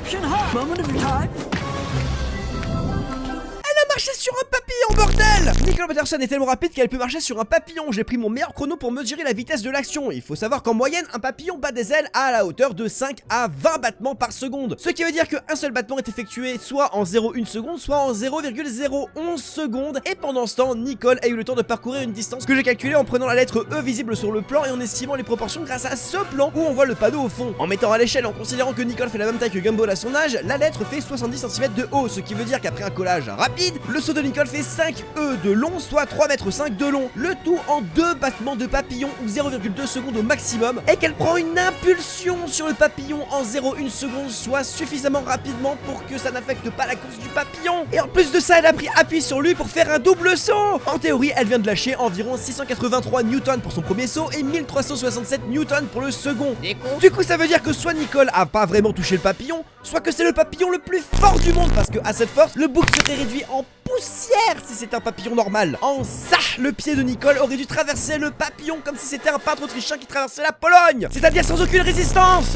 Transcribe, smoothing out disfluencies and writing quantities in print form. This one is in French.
Caption hard. Moment of your time. Marcher sur un papillon, bordel! Nicole Peterson est tellement rapide qu'elle peut marcher sur un papillon. J'ai pris mon meilleur chrono pour mesurer la vitesse de l'action. Il faut savoir qu'en moyenne, un papillon bat des ailes à la hauteur de 5 à 20 battements par seconde. Ce qui veut dire qu'un seul battement est effectué soit en 0,1 seconde, soit en 0,011 secondes. Et pendant ce temps, Nicole a eu le temps de parcourir une distance que j'ai calculée en prenant la lettre E visible sur le plan et en estimant les proportions grâce à ce plan où on voit le panneau au fond. En mettant à l'échelle, en considérant que Nicole fait la même taille que Gumball à son âge, la lettre fait 70 cm de haut, ce qui veut dire qu'après un collage rapide, le saut de Nicole fait 5 E de long, soit 3,5 m de long, le tout en 2 battements de papillon ou 0,2 secondes au maximum, et qu'elle prend une impulsion sur le papillon en 0,1 seconde, soit suffisamment rapidement pour que ça n'affecte pas la course du papillon. Et en plus de ça, elle a pris appui sur lui pour faire un double saut. En théorie, elle vient de lâcher environ 683 newtons pour son premier saut et 1367 newtons pour le second. Du coup, ça veut dire que soit Nicole a pas vraiment touché le papillon, soit que c'est le papillon le plus fort du monde, parce que à cette force, le bouc serait réduit en poussière si c'était un papillon normal. En ça, le pied de Nicole aurait dû traverser le papillon comme si c'était un peintre autrichien qui traversait la Pologne, c'est-à-dire sans aucune résistance.